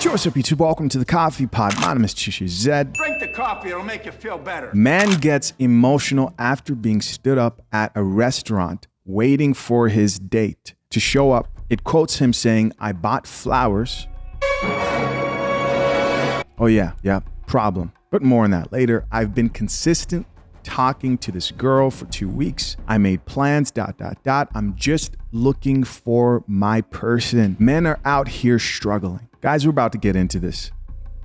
Yo, what's up, YouTube? Welcome to the Coffee Pod. My name is Chishu Zed. Drink the coffee, it'll make you feel better. Man gets emotional after being stood up at a restaurant waiting for his date to show up. It quotes him saying, "I bought flowers." Oh yeah, problem. But more on that later. I've been consistent talking to this girl for 2 weeks. I made plans, ... I'm just looking for my person. Men are out here struggling. Guys, we're about to get into this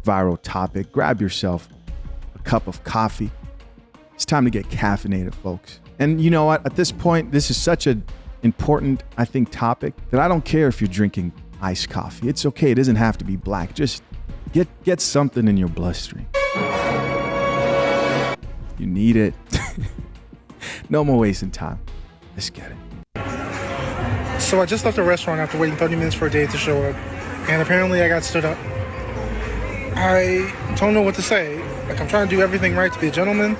viral topic. Grab yourself a cup of coffee. It's time to get caffeinated, folks. And you know what? At this point, this is such an important, I think, topic that I don't care if you're drinking iced coffee. It's okay. It doesn't have to be black. Just get something in your bloodstream. You need it. No more wasting time. Let's get it. So I just left the restaurant after waiting 30 minutes for a date to show up, and apparently I got stood up. I don't know what to say. Like, I'm trying to do everything right to be a gentleman.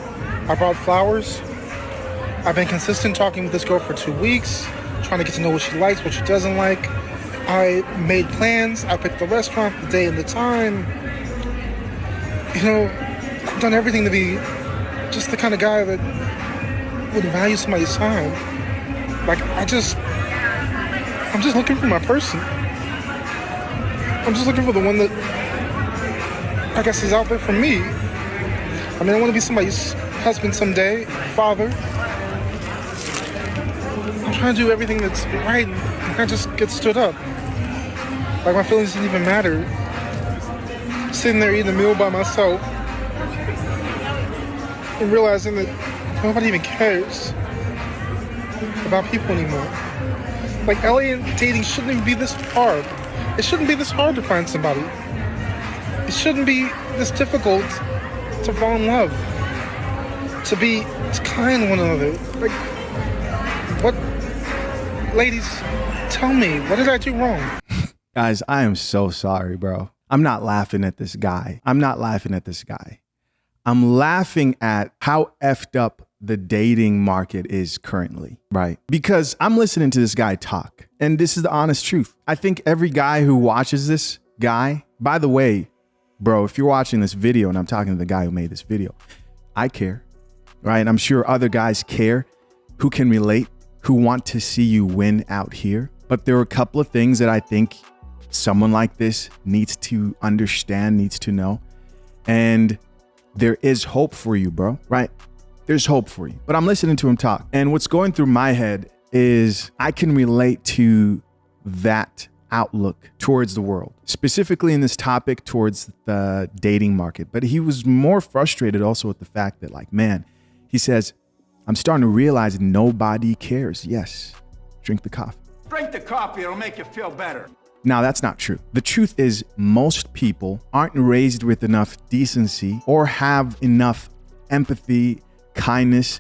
I brought flowers. I've been consistent talking with this girl for 2 weeks, trying to get to know what she likes, what she doesn't like. I made plans. I picked the restaurant, the day and the time. You know, I've done everything to be just the kind of guy that would value somebody's time. Like, I'm just looking for my person. I'm just looking for the one that I guess is out there for me. I mean, I want to be somebody's husband someday, father. I'm trying to do everything that's right, and I just get stood up. Like, my feelings didn't even matter. Sitting there eating a meal by myself and realizing that nobody even cares about people anymore. Like, LA dating shouldn't even be this hard. It shouldn't be this hard to find somebody. It shouldn't be this difficult to fall in love, to be kind to one another. Like, what? Ladies, tell me, what did I do wrong? Guys, I am so sorry, bro. I'm not laughing at this guy. I'm laughing at how effed up the dating market is currently, right? Because I'm listening to this guy talk, and this is the honest truth. I think every guy who watches this guy, by the way, bro, if you're watching this video and I'm talking to the guy who made this video, I care, right? I'm sure other guys care who can relate, who want to see you win out here. But there are a couple of things that I think someone like this needs to understand, needs to know. And there is hope for you, bro, right? There's hope for you. But I'm listening to him talk. And what's going through my head is I can relate to that outlook towards the world, specifically in this topic towards the dating market. But he was more frustrated also with the fact that, like, man, he says, I'm starting to realize nobody cares. Yes, drink the coffee. Drink the coffee, it'll make you feel better. Now, that's not true. The truth is most people aren't raised with enough decency or have enough empathy, kindness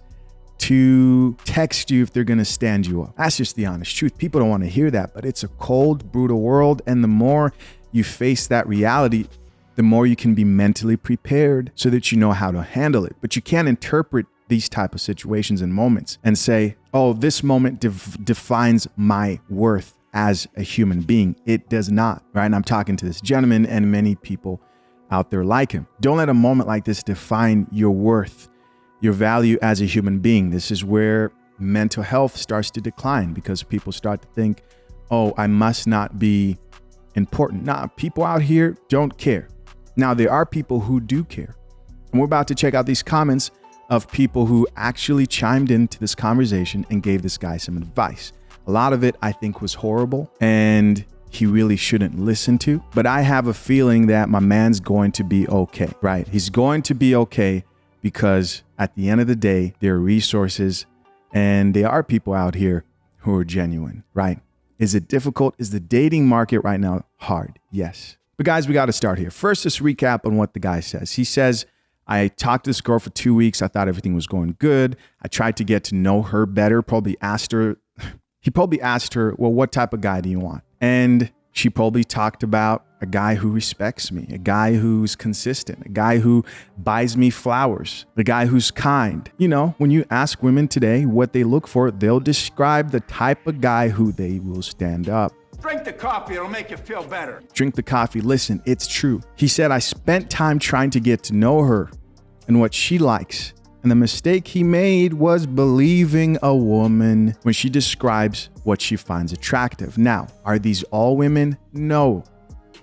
to text you if they're going to stand you up. That's just the honest truth. People don't want to hear that, but it's a cold, brutal world. And the more you face that reality, the more you can be mentally prepared so that you know how to handle it. But you can't interpret these type of situations and moments and say, oh, this moment defines my worth as a human being. It does not, right? And I'm talking to this gentleman and many people out there like him. Don't let a moment like this define your worth, your value as a human being. This is where mental health starts to decline because people start to think, oh, I must not be important. Nah, people out here don't care. Now, there are people who do care. And we're about to check out these comments of people who actually chimed into this conversation and gave this guy some advice. A lot of it, I think, was horrible and he really shouldn't listen to. But I have a feeling that my man's going to be okay, right? He's going to be okay because at the end of the day, there are resources and there are people out here who are genuine, right? Is it difficult? Is the dating market right now hard? Yes. But guys, we got to start here. First, let's recap on what the guy says. He says, I talked to this girl for 2 weeks. I thought everything was going good. I tried to get to know her better, He probably asked her, well, what type of guy do you want? And she probably talked about a guy who respects me, a guy who's consistent, a guy who buys me flowers, a guy who's kind. You know, when you ask women today what they look for, they'll describe the type of guy who they will stand up Drink the coffee, it'll make you feel better. Drink the coffee. Listen, it's true. He said, I spent time trying to get to know her and what she likes. And the mistake he made was believing a woman when she describes what she finds attractive. Now, are these all women? No,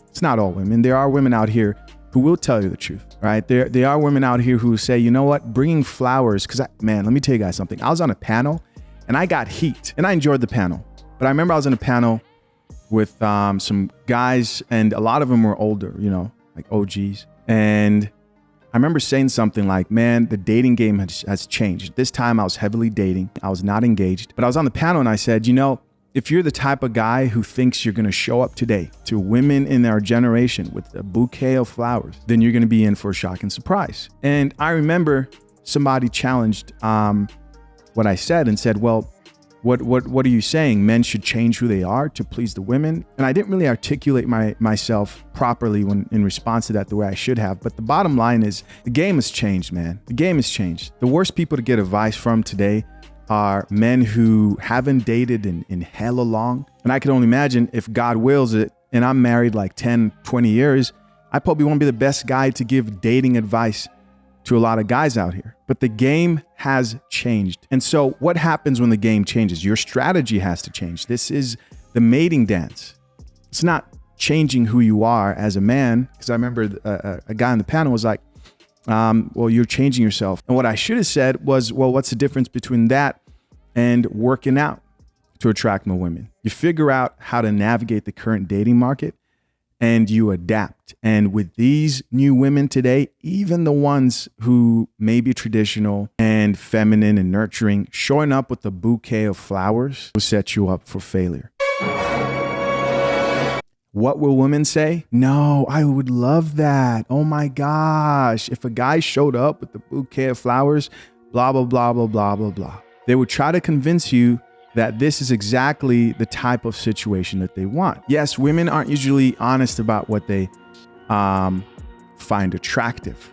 it's not all women. There are women out here who will tell you the truth, right? There are women out here who say, you know what, bringing flowers, because man, let me tell you guys something. I was on a panel and I got heat and I enjoyed the panel. But I remember I was on a panel with some guys, and a lot of them were older, like OGs. And I remember saying something like, man, the dating game has changed. This time I was heavily dating. I was not engaged. But I was on the panel and I said, if you're the type of guy who thinks you're going to show up today to women in our generation with a bouquet of flowers, then you're going to be in for a shock and surprise. And I remember somebody challenged what I said and said, well, what are you saying? Men should change who they are to please the women? And I didn't really articulate myself properly when in response to that the way I should have. But the bottom line is the game has changed, man. The game has changed. The worst people to get advice from today are men who haven't dated in hella long. And I can only imagine if God wills it, and I'm married like 10, 20 years, I probably won't be the best guy to give dating advice to a lot of guys out here. But the game has changed. And so what happens when the game changes? Your strategy has to change. This is the mating dance. It's not changing who you are as a man. Because I remember a guy on the panel was like, well, you're changing yourself. And what I should have said was, well, what's the difference between that and working out to attract more women? You figure out how to navigate the current dating market and you adapt. And with these new women today, even the ones who may be traditional and feminine and nurturing, showing up with a bouquet of flowers will set you up for failure. What will women say? No, I would love that. Oh my gosh. If a guy showed up with a bouquet of flowers, blah, blah, blah, blah, blah, blah, blah. They would try to convince you that this is exactly the type of situation that they want. Yes, women aren't usually honest about what they find attractive.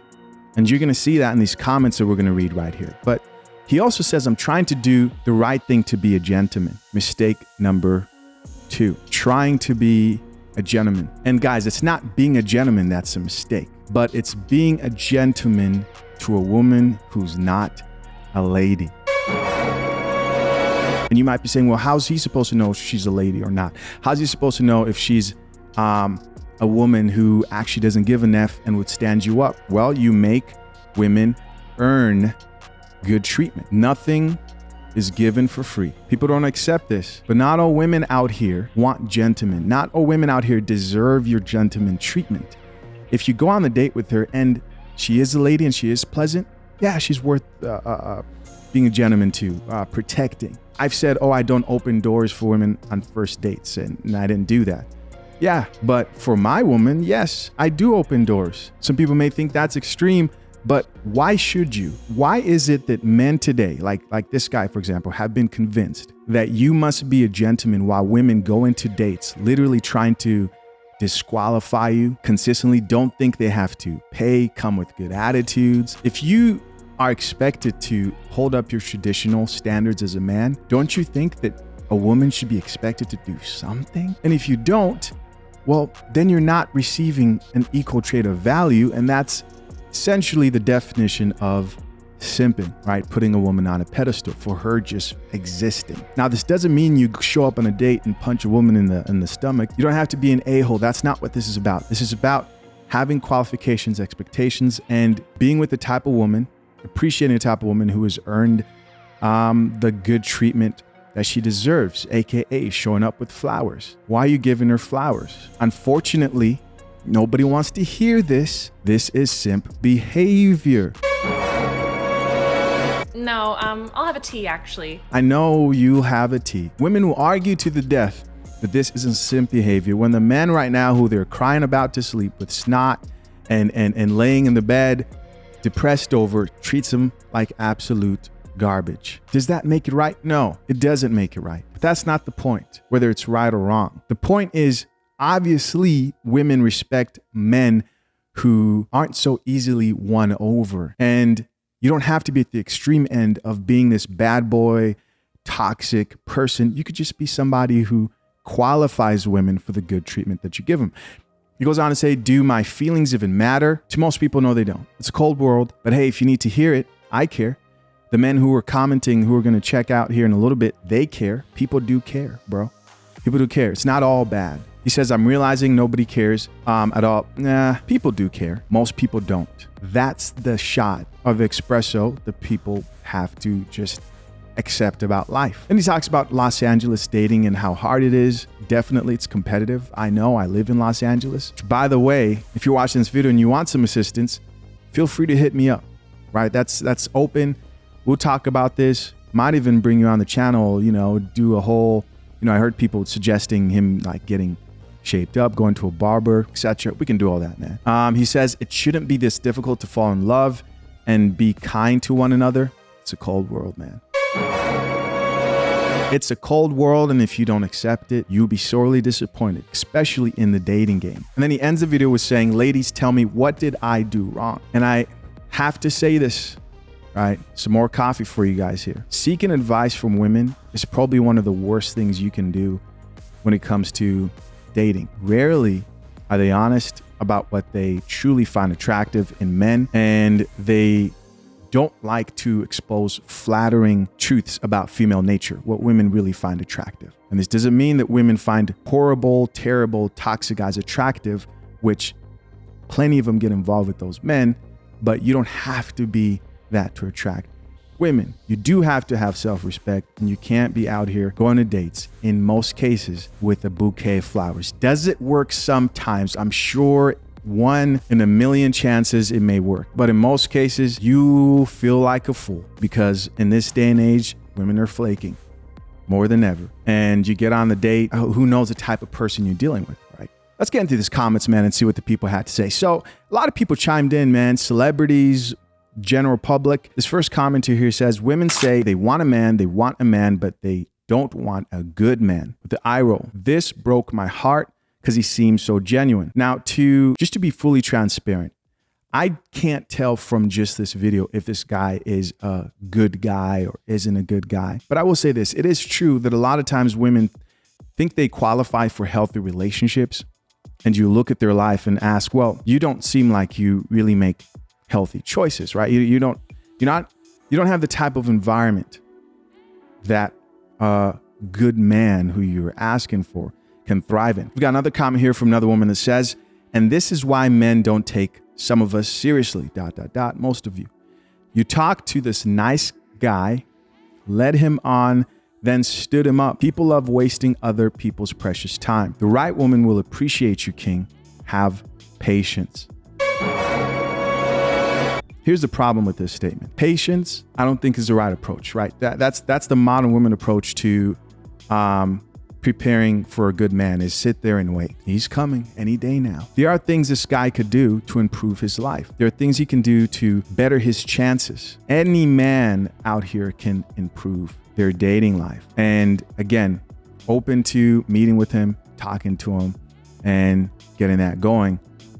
And you're going to see that in these comments that we're going to read right here. But he also says, I'm trying to do the right thing to be a gentleman. Mistake number 2, trying to be a gentleman. And guys, it's not being a gentleman that's a mistake, but it's being a gentleman to a woman who's not a lady. And you might be saying, well, how's he supposed to know if she's a lady or not? How's he supposed to know if she's a woman who actually doesn't give an F and would stand you up? Well, you make women earn good treatment. Nothing is given for free. People don't accept this, but not all women out here want gentlemen. Not all women out here deserve your gentleman treatment. If you go on the date with her and she is a lady and she is pleasant, yeah, she's worth being a gentleman to, protecting. I've said, I don't open doors for women on first dates, and I didn't do that. Yeah, but for my woman, yes, I do open doors. Some people may think that's extreme, but why should you? Why is it that men today, like this guy, for example, have been convinced that you must be a gentleman while women go into dates, literally trying to disqualify you consistently, don't think they have to pay, come with good attitudes? If you are expected to hold up your traditional standards as a man, don't you think that a woman should be expected to do something? And if you don't, well, then you're not receiving an equal trade of value. And that's essentially the definition of simping, right? Putting a woman on a pedestal for her just existing. Now, this doesn't mean you show up on a date and punch a woman in the stomach. You don't have to be an a-hole. That's not what this is about. This is about having qualifications, expectations, and being with the type of woman, appreciating the type of woman who has earned the good treatment that she deserves, aka showing up with flowers. Why are you giving her flowers? Unfortunately, nobody wants to hear this. This is simp behavior. No, I'll have a tea actually. I know you'll have a tea. Women will argue to the death that this isn't simp behavior when the men right now who they're crying about to sleep with snot and laying in the bed depressed over treats them like absolute garbage. Does that make it right? No, it doesn't make it right. But that's not the point, whether it's right or wrong. The point is, obviously, women respect men who aren't so easily won over. And you don't have to be at the extreme end of being this bad boy, toxic person. You could just be somebody who qualifies women for the good treatment that you give them. He goes on to say, do my feelings even matter? To most people, no, they don't. It's a cold world, but hey, if you need to hear it, I care. The men who are commenting, who are going to check out here in a little bit, they care. People do care, bro. People do care. It's not all bad. He says, I'm realizing nobody cares at all. Nah, people do care. Most people don't. That's the shot of espresso that people have to just accept about life. And he talks about Los Angeles dating and how hard it is. Definitely, it's competitive. I know, I live in Los Angeles. By the way, if you're watching this video and you want some assistance, feel free to hit me up, right? That's open. We'll talk about this. Might even bring you on the channel, do a whole, I heard people suggesting him like getting shaped up, going to a barber, etc. We can do all that, man. He says, it shouldn't be this difficult to fall in love and be kind to one another. It's a cold world, man. It's a cold world, and if you don't accept it, you'll be sorely disappointed, especially in the dating game. And then he ends the video with saying, ladies, tell me, what did I do wrong? And I have to say this, right? Some more coffee for you guys here. Seeking advice from women is probably one of the worst things you can do when it comes to dating. Rarely are they honest about what they truly find attractive in men, and they don't like to expose flattering truths about female nature, what women really find attractive. And this doesn't mean that women find horrible, terrible, toxic guys attractive, which plenty of them get involved with those men, but you don't have to be that to attract women. You do have to have self-respect, and you can't be out here going to dates, in most cases, with a bouquet of flowers. Does it work sometimes? I'm sure 1 in a million chances it may work. But in most cases, you feel like a fool because in this day and age, women are flaking more than ever. And you get on the date, who knows the type of person you're dealing with, right? Let's get into these comments, man, and see what the people had to say. So a lot of people chimed in, man, celebrities, general public. This first commenter here says, women say they want a man, but they don't want a good man. With the eye roll. This broke my heart, because he seems so genuine. Now, just to be fully transparent, I can't tell from just this video if this guy is a good guy or isn't a good guy. But I will say this, it is true that a lot of times women think they qualify for healthy relationships, and you look at their life and ask, well, you don't seem like you really make healthy choices, right? You don't have the type of environment that a good man who you're asking for can thrive in. We've got another comment here from another woman that says, and this is why men don't take some of us seriously, ... most of you. You talked to this nice guy, led him on, then stood him up. People love wasting other people's precious time. The right woman will appreciate you, king. Have patience. Here's the problem with this statement. Patience, I don't think is the right approach, right? That's the modern woman approach to preparing for a good man, is sit there and wait. He's coming any day now. There are things this guy could do to improve his life. There are things he can do to better his chances. Any man out here can improve their dating life. And again, open to meeting with him, talking to him, and getting that going.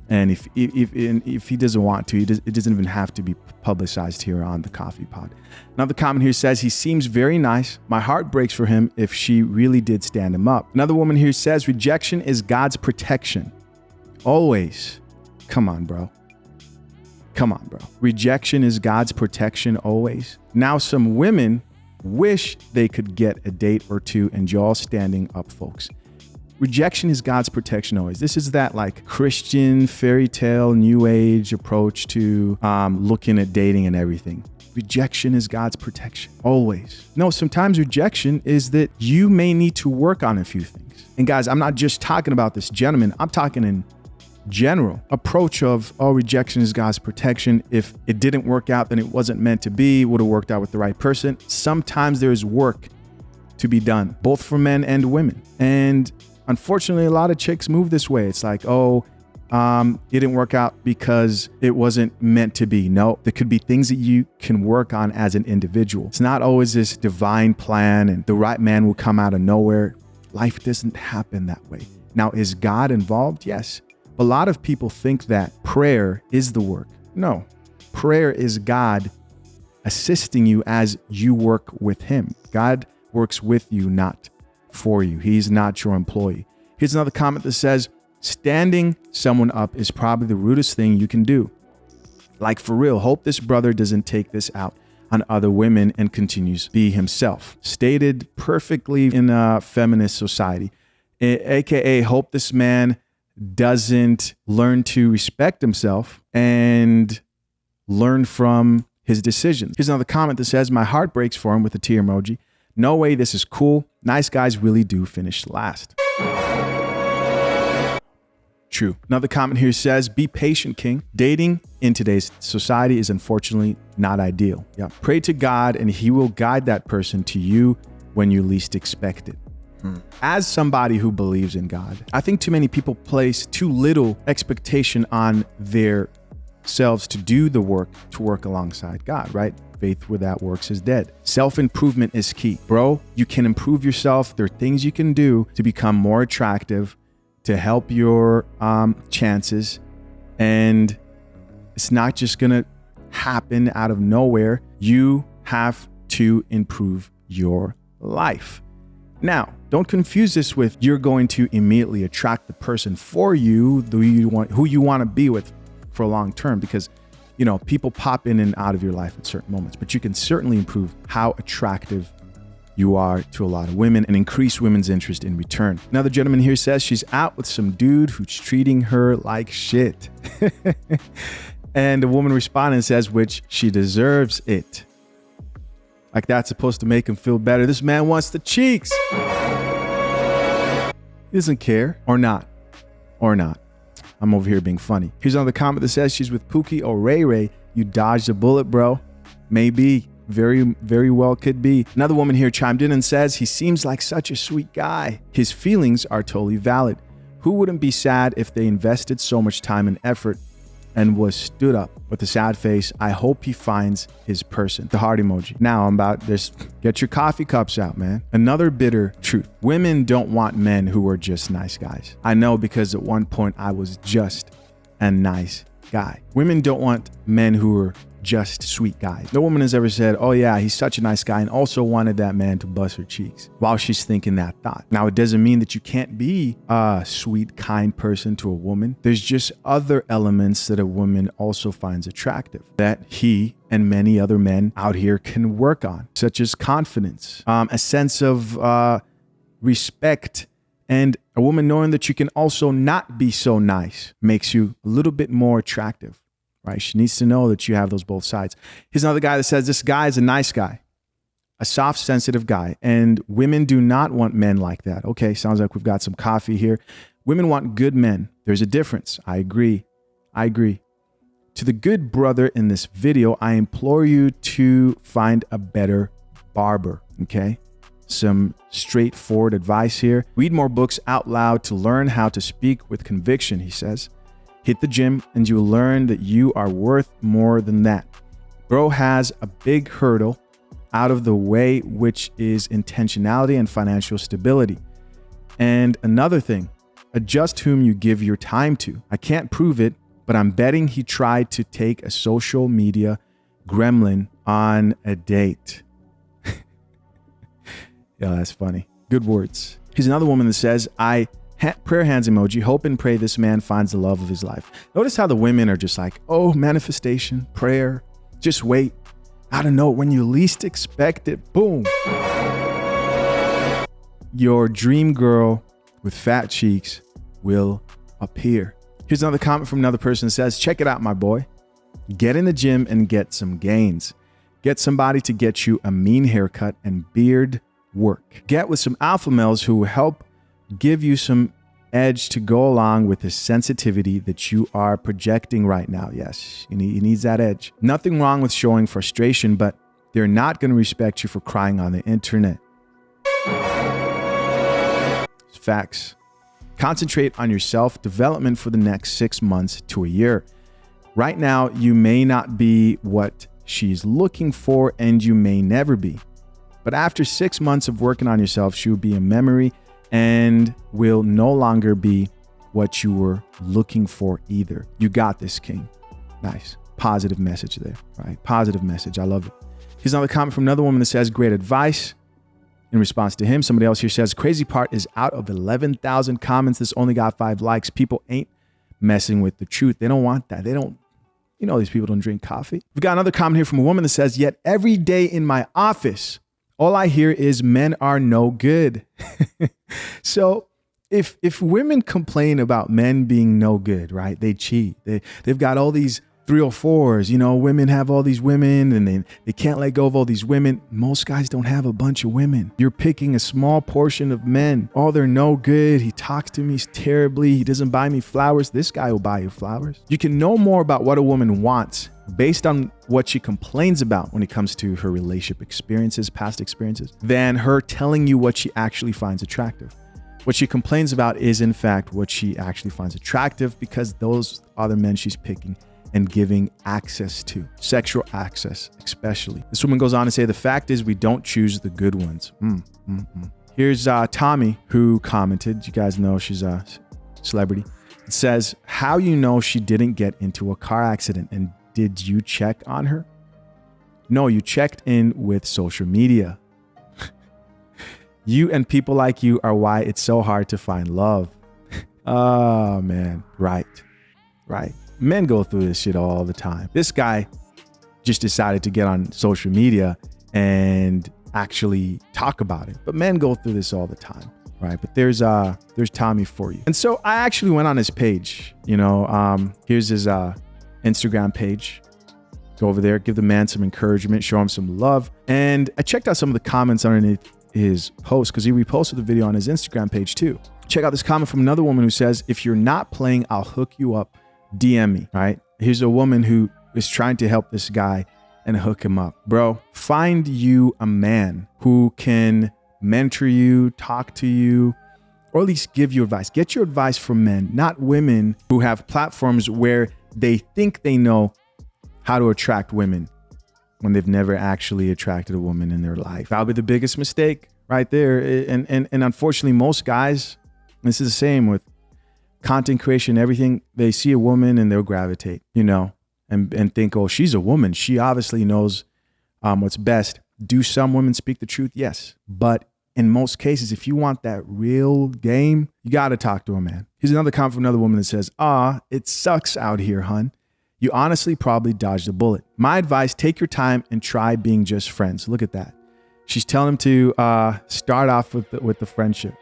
And if he doesn't want to, it doesn't even have to be publicized here on the Coffee Pod. Another comment here says, he seems very nice. My heart breaks for him if she really did stand him up. Another woman here says, rejection is God's protection. Always. Come on, bro. Come on, bro. Rejection is God's protection always. Now, some women wish they could get a date or two, and y'all standing up, folks. Rejection is God's protection always. This is that like Christian fairy tale, new age approach to looking at dating and everything. Rejection is God's protection always. No, sometimes rejection is that you may need to work on a few things. And guys, I'm not just talking about this gentleman. I'm talking in general approach of, oh, rejection is God's protection. If it didn't work out, then it wasn't meant to be. Would have worked out with the right person. Sometimes there is work to be done, both for men and women. And unfortunately, a lot of chicks move this way. It's like, oh, it didn't work out because it wasn't meant to be. No, there could be things that you can work on as an individual. It's not always this divine plan and the right man will come out of nowhere. Life doesn't happen that way. Now, is God involved? Yes. A lot of people think that prayer is the work. No, prayer is God assisting you as you work with him. God works with you, not for you. He's not your employee. Here's another comment that says, standing someone up is probably the rudest thing you can do. Like, for real, hope this brother doesn't take this out on other women and continues to be himself. Stated perfectly in a feminist society. AKA, hope this man doesn't learn to respect himself and learn from his decisions. Here's another comment that says, my heart breaks for him, with a tear emoji. No way, this is cool. Nice guys really do finish last. True. Another comment here says, be patient, king. Dating in today's society is unfortunately not ideal. Yeah. Pray to God and he will guide that person to you when you least expect it. As somebody who believes in God, I think too many people place too little expectation on their selves to do the work, to work alongside God, right? Faith without works is dead. Self-improvement is key. Bro, you can improve yourself. There are things you can do to become more attractive, to help your chances. And it's not just gonna happen out of nowhere. You have to improve your life. Now, don't confuse this with you're going to immediately attract the person for you who you want to be with for a long term, because people pop in and out of your life at certain moments, but you can certainly improve how attractive you are to a lot of women and increase women's interest in return. Another gentleman here says she's out with some dude who's treating her like shit. And the woman responding says, which she deserves it. Like that's supposed to make him feel better. This man wants the cheeks. He doesn't care, or not. I'm over here being funny. Here's another comment that says she's with Pookie or Ray Ray. You dodged a bullet, bro. Maybe. Very, very well could be. Another woman here chimed in and says, he seems like such a sweet guy. His feelings are totally valid. Who wouldn't be sad if they invested so much time and effort and was stood up with a sad face? I hope he finds his person. The heart emoji. Now I'm about this. Get your coffee cups out, man. Another bitter truth. Women don't want men who are just nice guys. I know, because at one point I was just a nice guy. Women don't want men who are just sweet guys. No woman has ever said, oh yeah, he's such a nice guy, and also wanted that man to bust her cheeks while she's thinking that thought. Now, it doesn't mean that you can't be a sweet, kind person to a woman. There's just other elements that a woman also finds attractive that he and many other men out here can work on, such as confidence, a sense of respect, and a woman knowing that you can also not be so nice makes you a little bit more attractive. Right? She needs to know that you have those both sides. Here's another guy that says this guy is a nice guy, a soft, sensitive guy, and women do not want men like that. Okay, sounds like we've got some coffee here. Women want good men. There's a difference. I agree. To the good brother in this video, I implore you to find a better barber, okay? Some straightforward advice here. Read more books out loud to learn how to speak with conviction, he says. Hit the gym and you'll learn that you are worth more than that. Bro has a big hurdle out of the way, which is intentionality and financial stability. And another thing, adjust whom you give your time to. I can't prove it, but I'm betting he tried to take a social media gremlin on a date. Yeah, that's funny. Good words. Here's another woman that says, prayer hands emoji, hope and pray this man finds the love of his life. Notice how the women are just like, oh, manifestation, prayer, just wait. I don't know, when you least expect it, boom. Your dream girl with fat cheeks will appear. Here's another comment from another person that says, check it out, my boy. Get in the gym and get some gains. Get somebody to get you a mean haircut and beard work. Get with some alpha males who will help give you some edge to go along with the sensitivity that you are projecting right now. Yes, he needs that edge. Nothing wrong with showing frustration, but they're not going to respect you for crying on the internet. It's facts. Concentrate on your self-development for the next 6 months to a year. Right now, you may not be what she's looking for, and you may never be. But after 6 months of working on yourself, she will be a memory and will no longer be what you were looking for either. You got this, king. Nice. Positive message there, right? Positive message. I love it. Here's another comment from another woman that says, great advice. In response to him, somebody else here says, crazy part is out of 11,000 comments, this only got 5 likes. People ain't messing with the truth. They don't want that. They don't, these people don't drink coffee. We've got another comment here from a woman that says, yet every day in my office, all I hear is men are no good. So if women complain about men being no good, right? They cheat. They've got all these 304s, women have all these women and they can't let go of all these women. Most guys don't have a bunch of women. You're picking a small portion of men. Oh, they're no good. He talks to me terribly. He doesn't buy me flowers. This guy will buy you flowers. You can know more about what a woman wants based on what she complains about when it comes to her relationship experiences, past experiences, than her telling you what she actually finds attractive. What she complains about is, in fact, what she actually finds attractive, because those are the men she's picking and giving access to, sexual access especially. This woman goes on to say, the fact is we don't choose the good ones. Here's Tommy, who commented. You guys know she's a celebrity. It says, how you know she didn't get into a car accident, and did you check on her? No, you checked in with social media. You and people like you are why it's so hard to find love. Oh man, right. Men go through this shit all the time. This guy just decided to get on social media and actually talk about it. But men go through this all the time, right? But there's Tommy for you. And so I actually went on his page. Here's his Instagram page. Go over there, give the man some encouragement, show him some love. And I checked out some of the comments underneath his post, because he reposted the video on his Instagram page too. Check out this comment from another woman who says, if you're not playing, I'll hook you up. DM me, right? Here's a woman who is trying to help this guy and hook him up. Bro, find you a man who can mentor you, talk to you, or at least give you advice. Get your advice from men, not women who have platforms where they think they know how to attract women when they've never actually attracted a woman in their life. That'll be the biggest mistake right there. And unfortunately, most guys, this is the same with content creation, everything, they see a woman and they'll gravitate, and think, oh, she's a woman. She obviously knows what's best. Do some women speak the truth? Yes. But in most cases, if you want that real game, you got to talk to a man. Here's another comment from another woman that says, it sucks out here, hun. You honestly probably dodged a bullet. My advice, take your time and try being just friends. Look at that. She's telling him to start off with the friendship.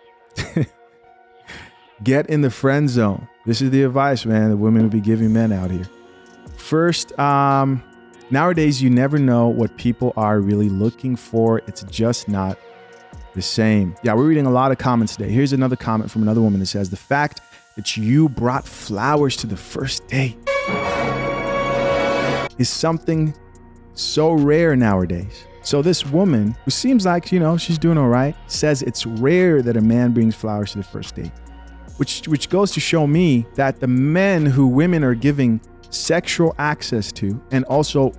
Get in the friend zone. This is the advice, man, that women will be giving men out here. First, nowadays, you never know what people are really looking for. It's just not the same. Yeah, we're reading a lot of comments today. Here's another comment from another woman that says, the fact that you brought flowers to the first date is something so rare nowadays. So this woman, who seems like, she's doing all right, says it's rare that a man brings flowers to the first date. Which goes to show me that the men who women are giving sexual access to, and also,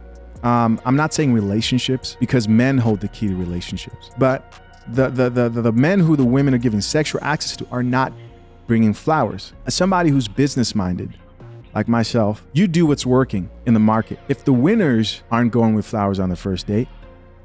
I'm not saying relationships, because men hold the key to relationships, but the men who the women are giving sexual access to are not bringing flowers. As somebody who's business minded, like myself, you do what's working in the market. If the winners aren't going with flowers on the first date,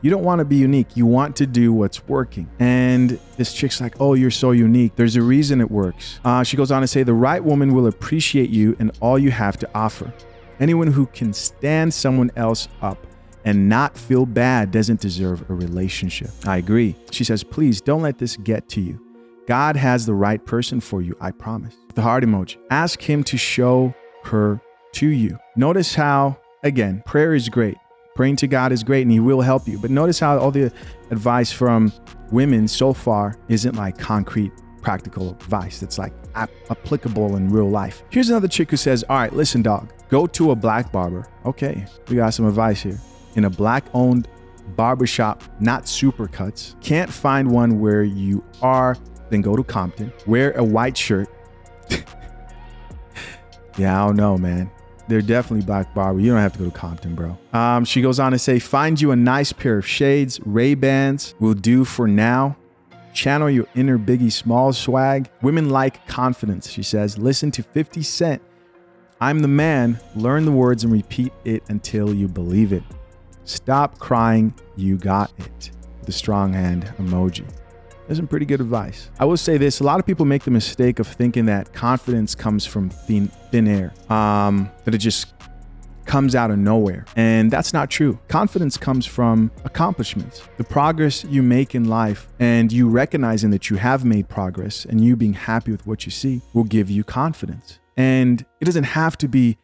you don't want to be unique. You want to do what's working. And this chick's like, oh, you're so unique. There's a reason it works. She goes on to say, the right woman will appreciate you and all you have to offer. Anyone who can stand someone else up and not feel bad doesn't deserve a relationship. I agree. She says, please don't let this get to you. God has the right person for you, I promise. The heart emoji. Ask him to show her to you. Notice how, again, prayer is great. Praying to God is great and he will help you. But notice how all the advice from women so far isn't like concrete, practical advice that's like applicable in real life. Here's another chick who says, all right, listen, dog, go to a black barber. Okay, we got some advice here. In a black owned barbershop, not Supercuts. Can't find one where you are, then go to Compton. Wear a white shirt. Yeah, I don't know, man. They're definitely black barber. You don't have to go to Compton, bro. She goes on to say, find you a nice pair of shades. Ray-Bans will do for now. Channel your inner Biggie Smalls swag. Women like confidence, she says. Listen to 50 Cent. I'm the man. Learn the words and repeat it until you believe it. Stop crying. You got it. the strong hand emoji. That's some pretty good advice. I will say this, a lot of people make the mistake of thinking that confidence comes from thin air, that it just comes out of nowhere. And that's not true. Confidence comes from accomplishments. The progress you make in life and you recognizing that you have made progress and you being happy with what you see will give you confidence. And it doesn't have to be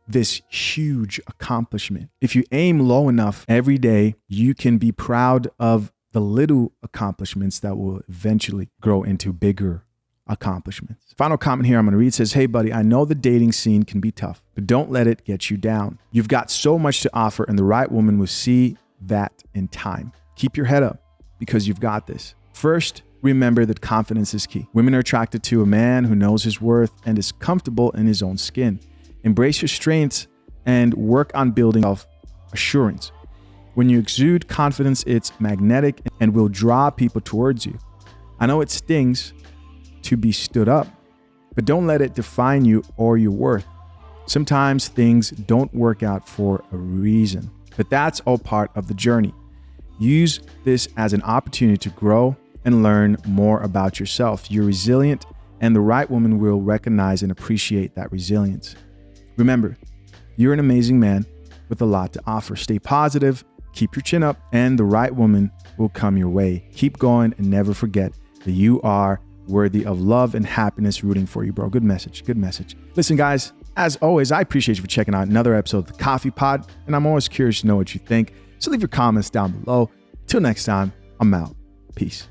this huge accomplishment. If you aim low enough every day, you can be proud of the little accomplishments that will eventually grow into bigger accomplishments. Final comment here I'm going to read says, "Hey buddy, I know the dating scene can be tough, but don't let it get you down. You've got so much to offer and the right woman will see that in time. Keep your head up because you've got this. First, remember that confidence is key. Women are attracted to a man who knows his worth and is comfortable in his own skin. Embrace your strengths and work on building self-assurance. When you exude confidence, it's magnetic and will draw people towards you. I know it stings to be stood up, but don't let it define you or your worth. Sometimes things don't work out for a reason, but that's all part of the journey. Use this as an opportunity to grow and learn more about yourself. You're resilient, and the right woman will recognize and appreciate that resilience. Remember, you're an amazing man with a lot to offer. Stay positive, keep your chin up, and the right woman will come your way. Keep going and never forget that you are worthy of love and happiness. Rooting for you, bro. Good message. Good message. Listen, guys, as always, I appreciate you for checking out another episode of The Coffee Pod, and I'm always curious to know what you think. So leave your comments down below. Till next time, I'm out. Peace.